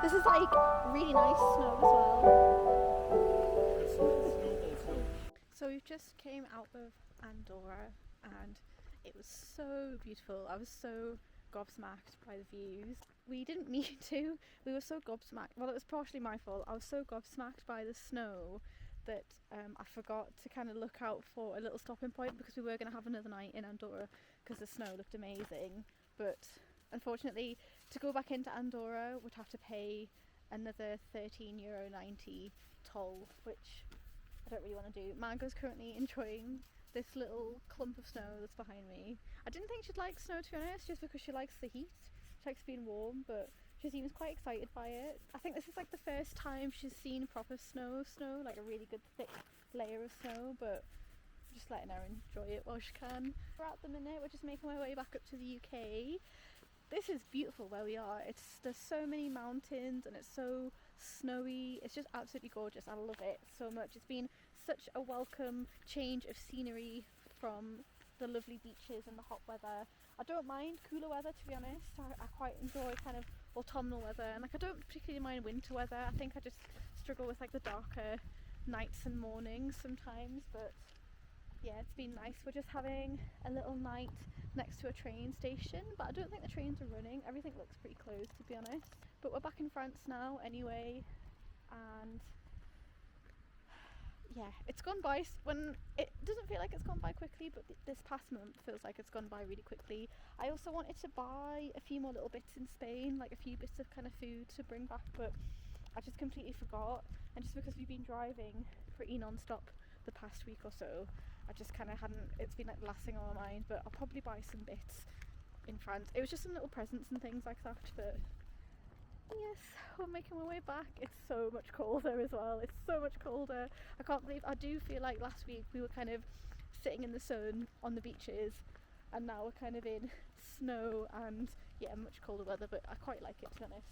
This is like really nice snow as well. So we've just came out of Andorra and it was so beautiful. I was so gobsmacked by the views. We didn't mean to. We were so gobsmacked. Well, it was partially my fault. I was so gobsmacked by the snow that I forgot to kind of look out for a little stopping point because we were going to have another night in Andorra because the snow looked amazing. But unfortunately, to go back into Andorra would have to pay another €13.90 toll, which I don't really want to do. Margot's currently enjoying this little clump of snow that's behind me. I didn't think she'd like snow, to be honest, just because she likes the heat. She likes being warm, but she seems quite excited by it. I think this is like the first time she's seen proper snow, like a really good thick layer of snow, but just letting her enjoy it while she can. We're at the minute, we're just making our way back up to the UK. This is beautiful where we are. There's so many mountains and it's so snowy. It's just absolutely gorgeous. I love it so much. It's been such a welcome change of scenery from the lovely beaches and the hot weather. I don't mind cooler weather, to be honest. I quite enjoy kind of autumnal weather, and like I don't particularly mind winter weather. I think I just struggle with like the darker nights and mornings sometimes, but yeah, it's been nice. We're just having a little night next to a train station, but I don't think the trains are running. Everything looks pretty closed, to be honest. But we're back in France now anyway, and yeah, it's gone by when it doesn't feel like it's gone by quickly, but this past month feels like it's gone by really quickly. I also wanted to buy a few more little bits in Spain, like a few bits of kind of food to bring back, but I just completely forgot. And just because we've been driving pretty non-stop the past week or so, I just kind of hadn't, it's been like the last thing on my mind, but I'll probably buy some bits in France. It was just some little presents and things like that, but yes, we're making our way back. It's so much colder as well. It's so much colder. I can't believe, I do feel like last week we were kind of sitting in the sun on the beaches, and now we're kind of in snow and yeah, much colder weather, but I quite like it, to be honest.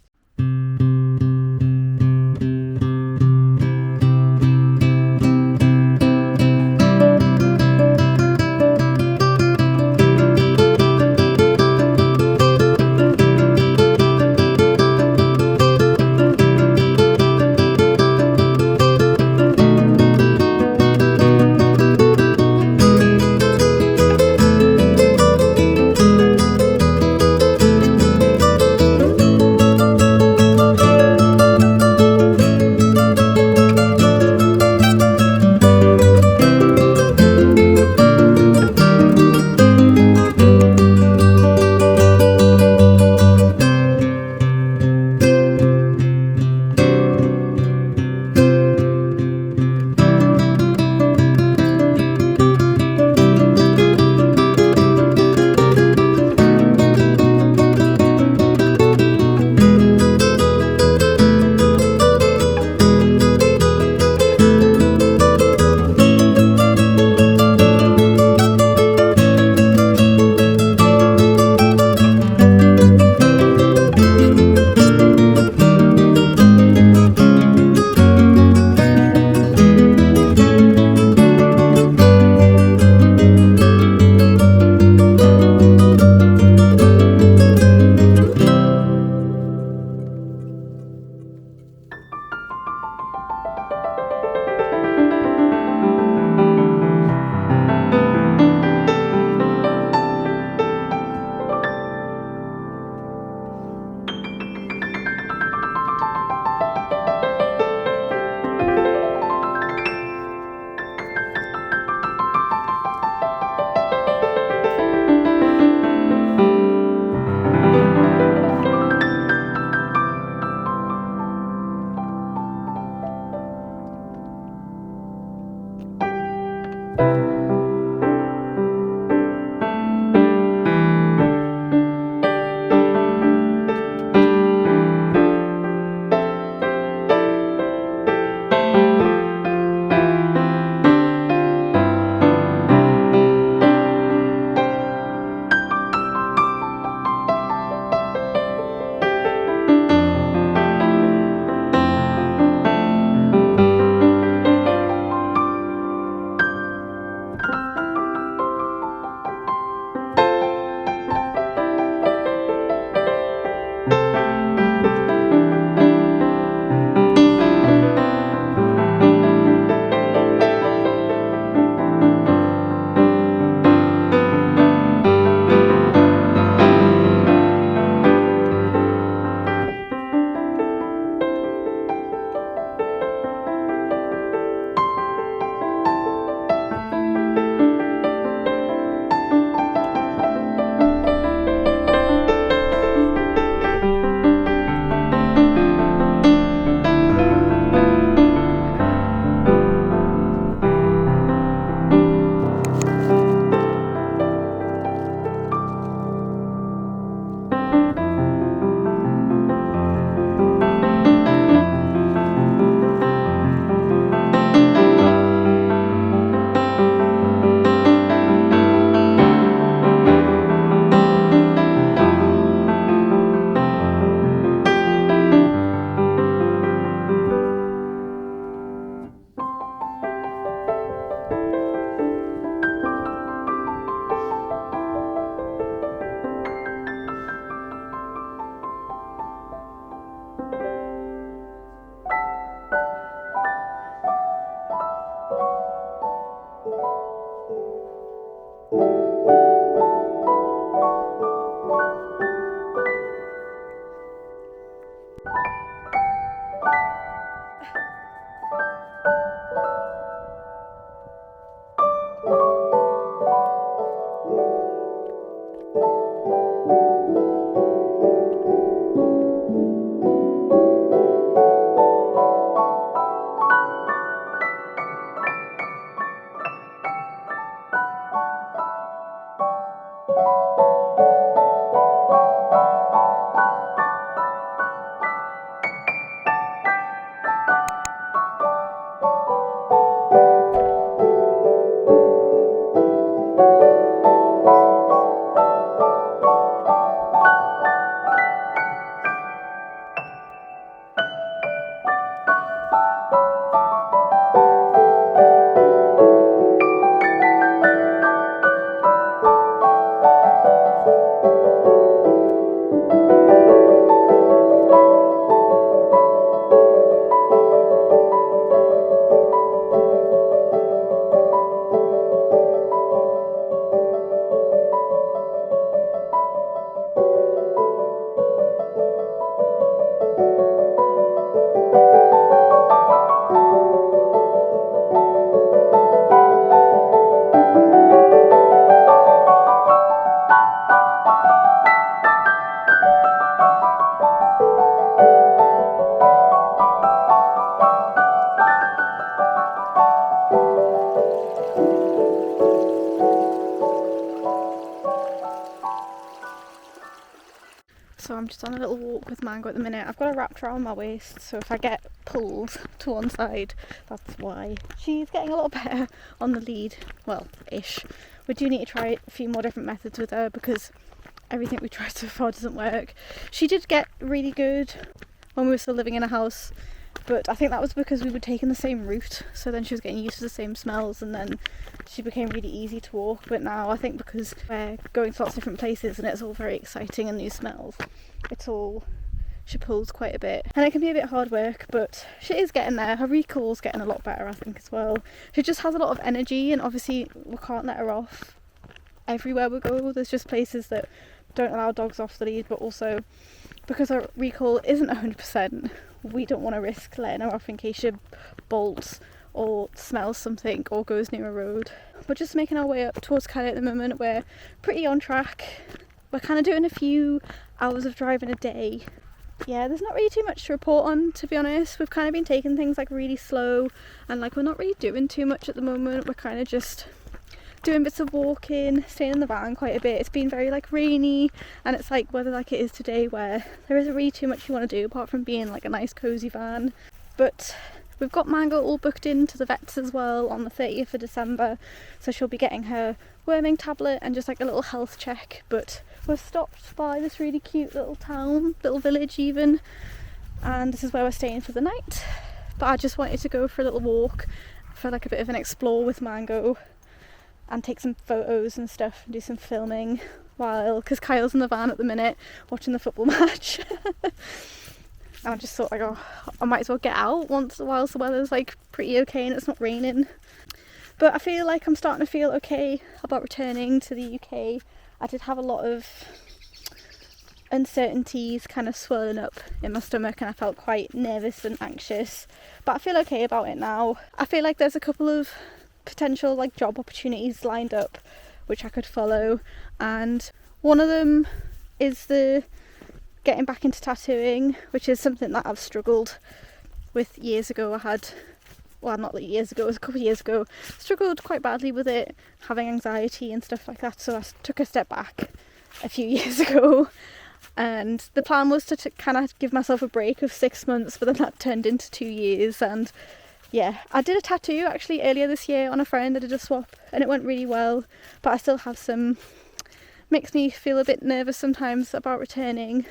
I'm just on a little walk with Mango at the minute. I've got a wrapped around my waist, so if I get pulled to one side, that's why. She's getting a lot better on the lead, well, ish. We do need to try a few more different methods with her because everything we tried so far doesn't work. She did get really good when we were still living in a house, but I think that was because we were taking the same route, so then she was getting used to the same smells and then she became really easy to walk. But now I think because we're going to lots of different places and it's all very exciting and new smells, she pulls quite a bit and it can be a bit hard work, but she is getting there. Her recall's getting a lot better, I think, as well. She just has a lot of energy and obviously we can't let her off everywhere we go. There's just places that don't allow dogs off the lead, but also because our recall isn't 100%, we don't want to risk letting her off in case she bolts or smells something or goes near a road. We're just making our way up towards Calais at the moment. We're pretty on track. We're kind of doing a few hours of driving a day. Yeah, there's not really too much to report on, to be honest. We've kind of been taking things like really slow and like we're not really doing too much at the moment. We're kind of just doing bits of walking, staying in the van quite a bit. It's been very like rainy and it's like weather like it is today where there isn't really too much you want to do apart from being like a nice cozy van. But we've got Mango all booked into the vets as well on the 30th of December, so she'll be getting her worming tablet and just like a little health check. But we're stopped by this really cute little town, little village even, and this is where we're staying for the night. But I just wanted to go for a little walk, for like a bit of an explore with Mango and take some photos and stuff and do some filming because Kyle's in the van at the minute watching the football match. And I just thought like, oh, I might as well get out once whilst the weather's like pretty okay and it's not raining. But I feel like I'm starting to feel okay about returning to the UK. I did have a lot of uncertainties kind of swirling up in my stomach and I felt quite nervous and anxious, but I feel okay about it now. I feel like there's a couple of potential like job opportunities lined up which I could follow, and one of them is the getting back into tattooing, which is something that I've struggled with years ago. Not years ago, it was a couple of years ago, struggled quite badly with it, having anxiety and stuff like that, so I took a step back a few years ago, and the plan was to kind of give myself a break of 6 months, but then that turned into 2 years. And yeah, I did a tattoo actually earlier this year on a friend. I did a swap and it went really well, but I still have makes me feel a bit nervous sometimes about returning.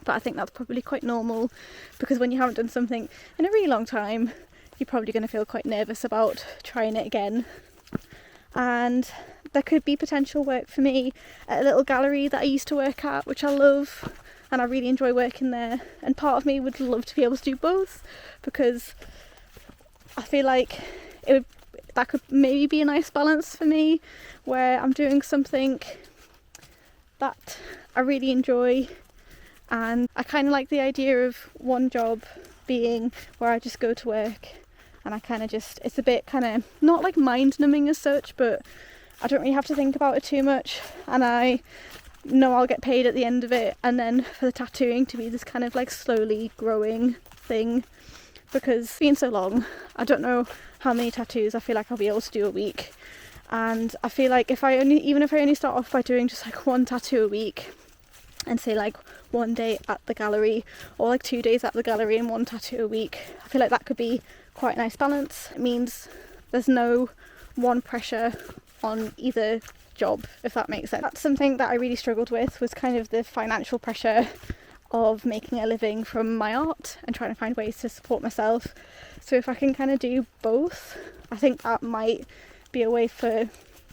But I think that's probably quite normal because when you haven't done something in a really long time, you're probably going to feel quite nervous about trying it again. And there could be potential work for me at a little gallery that I used to work at, which I love, and I really enjoy working there. And part of me would love to be able to do both because I feel like that could maybe be a nice balance for me, where I'm doing something that I really enjoy, and I kind of like the idea of one job being where I just go to work and I kind of just, it's a bit kind of not like mind numbing as such, but I don't really have to think about it too much, and I know I'll get paid at the end of it. And then for the tattooing to be this kind of like slowly growing thing, because it's been so long, I don't know how many tattoos I feel like I'll be able to do a week. And I feel like even if I only start off by doing just like one tattoo a week and say like one day at the gallery or like 2 days at the gallery and one tattoo a week, I feel like that could be quite a nice balance. It means there's no one pressure on either job, if that makes sense. That's something that I really struggled with, was kind of the financial pressure of making a living from my art and trying to find ways to support myself. So if I can kind of do both, I think that might be a way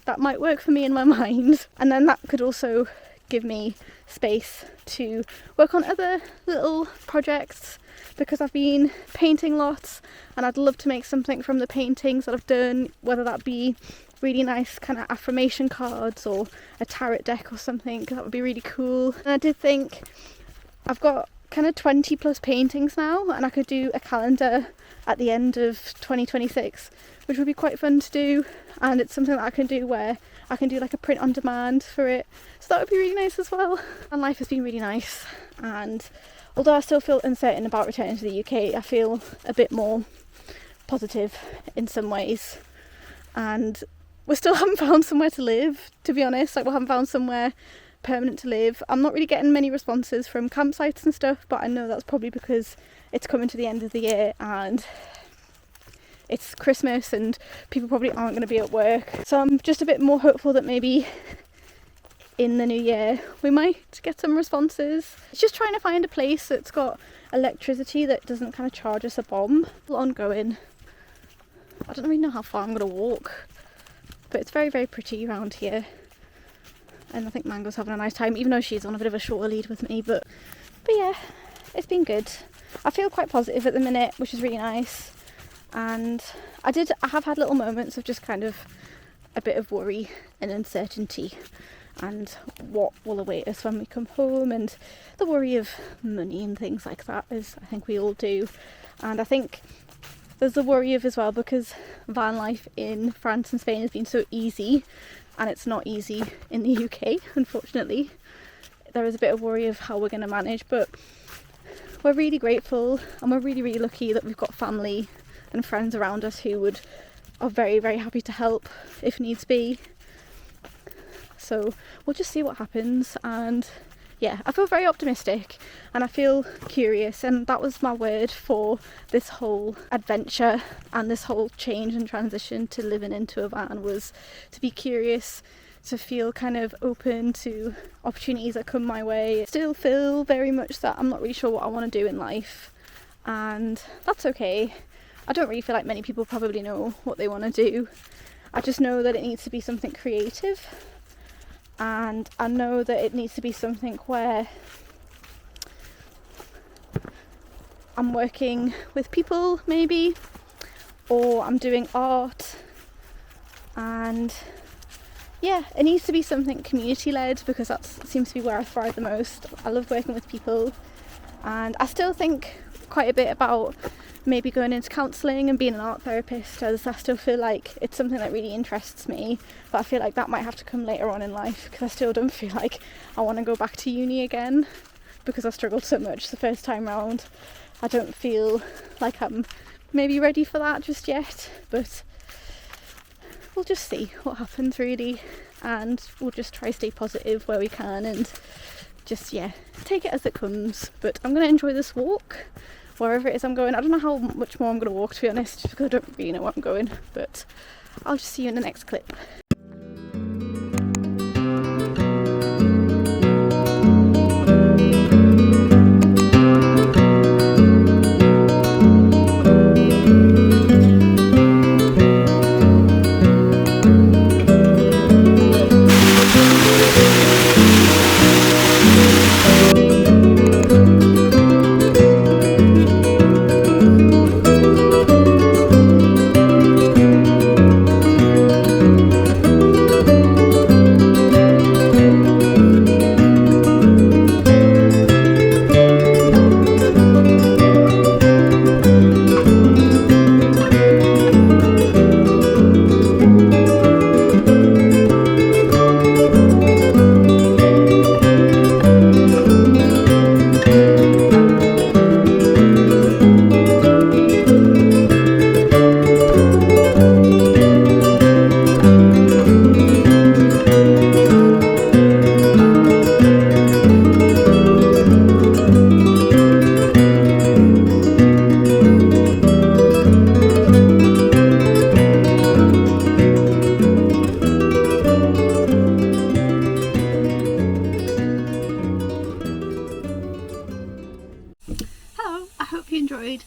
that might work for me in my mind. And then that could also give me space to work on other little projects, because I've been painting lots and I'd love to make something from the paintings that I've done, whether that be really nice kind of affirmation cards or a tarot deck or something. That would be really cool. And I did think I've got kind of 20 plus paintings now, and I could do a calendar at the end of 2026, which would be quite fun to do. And it's something that I can do where I can do like a print on demand for it, so that would be really nice as well. And life has been really nice, and although I still feel uncertain about returning to the UK, I feel a bit more positive in some ways. And we still haven't found somewhere to live, to be honest. Like, we haven't found somewhere permanent to live. I'm not really getting many responses from campsites and stuff, but I know that's probably because it's coming to the end of the year and it's Christmas and people probably aren't going to be at work. So I'm just a bit more hopeful that maybe in the new year we might get some responses. It's just trying to find a place that's got electricity that doesn't kind of charge us a bomb. Ongoing. I don't really know how far I'm going to walk, but it's very, very pretty around here. And I think Mango's having a nice time, even though she's on a bit of a shorter lead with me. But yeah, it's been good. I feel quite positive at the minute, which is really nice. And I have had little moments of just kind of a bit of worry and uncertainty and what will await us when we come home, and the worry of money and things like that, as I think we all do. And I think there's the worry of as well, because van life in France and Spain has been so easy and it's not easy in the UK, unfortunately. There is a bit of worry of how we're going to manage, but we're really grateful and we're really, really lucky that we've got family and friends around us who are very, very happy to help if needs be. So we'll just see what happens. And yeah, I feel very optimistic and I feel curious, and that was my word for this whole adventure and this whole change and transition to living into a van, was to be curious, to feel kind of open to opportunities that come my way. Still feel very much that I'm not really sure what I want to do in life, and that's okay. I don't really feel like many people probably know what they want to do. I just know that it needs to be something creative, and I know that it needs to be something where I'm working with people maybe, or I'm doing art, and yeah, it needs to be something community led, because that seems to be where I thrive the most. I love working with people, and I still think quite a bit about maybe going into counselling and being an art therapist, as I still feel like it's something that really interests me, but I feel like that might have to come later on in life, because I still don't feel like I want to go back to uni again, because I struggled so much the first time round. I don't feel like I'm maybe ready for that just yet, but we'll just see what happens really, and we'll just try to stay positive where we can and just, yeah, take it as it comes. But I'm going to enjoy this walk wherever it is I'm going. I don't know how much more I'm going to walk, to be honest, just because I don't really know where I'm going, but I'll just see you in the next clip.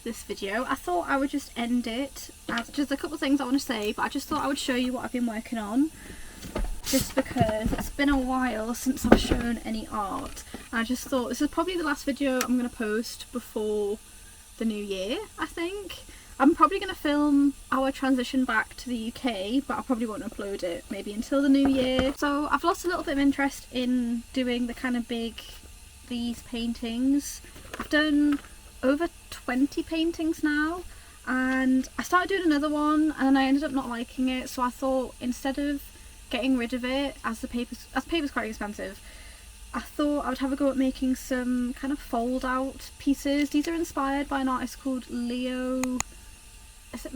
This video. I thought I would just end it as just a couple of things I want to say, but I just thought I would show you what I've been working on, just because it's been a while since I've shown any art, and I just thought this is probably the last video I'm going to post before the new year. I think I'm probably going to film our transition back to the UK, but I probably won't upload it maybe until the new year. So I've lost a little bit of interest in doing the kind of these paintings. I've done over 20 paintings now, and I started doing another one and I ended up not liking it, so I thought instead of getting rid of it, as paper's quite expensive, I thought I would have a go at making some kind of fold out pieces. These are inspired by an artist called Leo, is it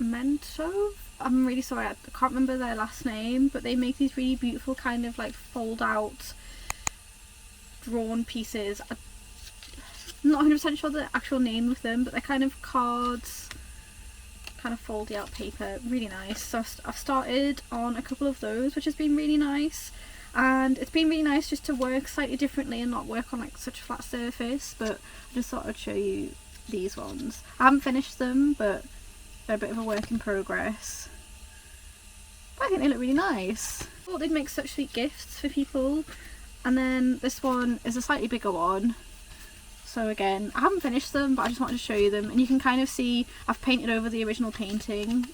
Mentov? I'm really sorry, I can't remember their last name, but they make these really beautiful kind of like fold out drawn pieces. I'm not 100% sure the actual name of them, but they're kind of cards, kind of foldy out paper, really nice. So I've started on a couple of those, which has been really nice, and it's been really nice just to work slightly differently and not work on like such a flat surface. But I just thought I'd show you these ones. I haven't finished them, but they're a bit of a work in progress. But I think they look really nice. I thought they'd make such sweet gifts for people. And then this one is a slightly bigger one. So again, I haven't finished them, but I just wanted to show you them. And you can kind of see I've painted over the original painting.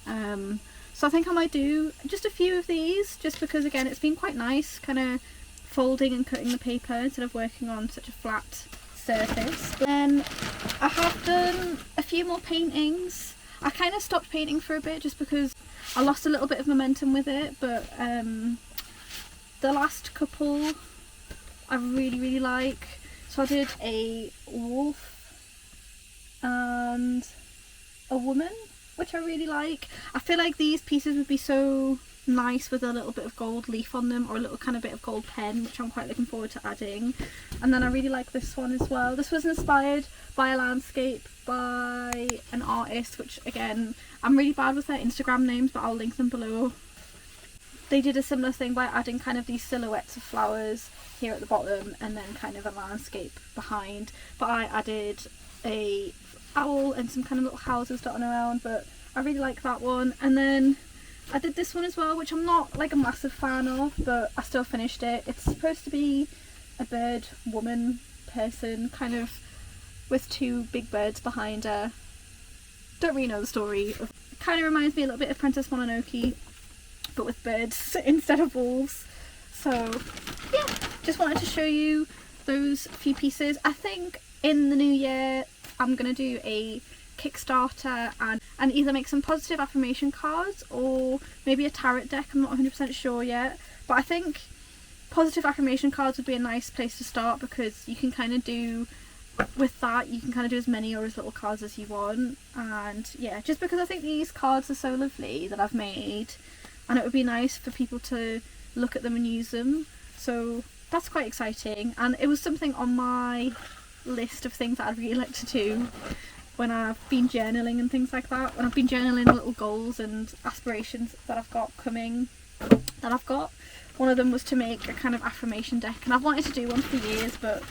So I think I might do just a few of these, just because again it's been quite nice kind of folding and cutting the paper instead of working on such a flat surface. Then I have done a few more paintings. I kind of stopped painting for a bit just because I lost a little bit of momentum with it, but the last couple I really like. So I did a wolf and a woman, which I really like. I feel like these pieces would be so nice with a little bit of gold leaf on them, or a little kind of bit of gold pen, which I'm quite looking forward to adding. And then I really like this one as well. This was inspired by a landscape by an artist, which again, I'm really bad with their Instagram names, but I'll link them below. They did a similar thing by adding kind of these silhouettes of flowers here at the bottom and then kind of a landscape behind, but I added a owl and some kind of little houses dotted around, but I really like that one. And then I did this one as well, which I'm not like a massive fan of, but I still finished it. It's supposed to be a bird woman person, kind of with two big birds behind her. Don't really know the story. It kind of reminds me a little bit of Princess Mononoke, but with birds instead of wolves. So yeah, just wanted to show you those few pieces. I think in the new year I'm going to do a Kickstarter and either make some positive affirmation cards or maybe a tarot deck. I'm not 100% sure yet, but I think positive affirmation cards would be a nice place to start, because you can kind of do with that, you can kind of do as many or as little cards as you want. And yeah, just because I think these cards are so lovely that I've made, and it would be nice for people to look at them and use them. So that's quite exciting, and it was something on my list of things that I'd really like to do when I've been journaling and things like that. When I've been journaling little goals and aspirations that I've got coming, one of them was to make a kind of affirmation deck, and I've wanted to do one for years, but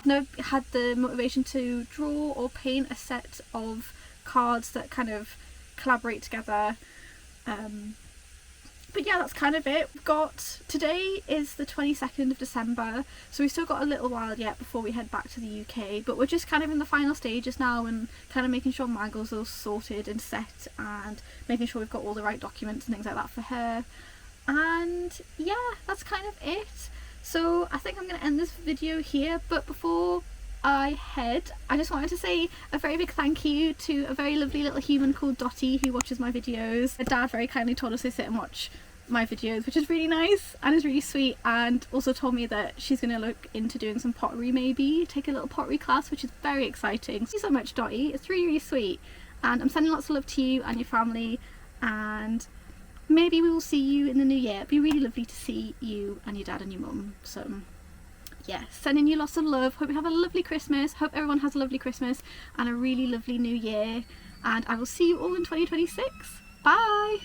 never had the motivation to draw or paint a set of cards that kind of collaborate together. But yeah, that's kind of it. Today is the 22nd of December, so we've still got a little while yet before we head back to the UK, but we're just kind of in the final stages now and kind of making sure Maggle's all sorted and set, and making sure we've got all the right documents and things like that for her. And yeah, that's kind of it. So I think I'm going to end this video here, but before I head, I just wanted to say a very big thank you to a very lovely little human called Dottie who watches my videos. Her dad very kindly told us to sit and watch my videos, which is really nice and is really sweet, and also told me that she's going to look into doing some pottery, maybe take a little pottery class, which is very exciting. Thank you so much, Dottie. It's really sweet, and I'm sending lots of love to you and your family, and maybe we will see you in the new year. It'd be really lovely to see you and your dad and your mum. So yeah, sending you lots of love. Hope you have a lovely Christmas. Hope everyone has a lovely Christmas and a really lovely new year. And I will see you all in 2026. Bye!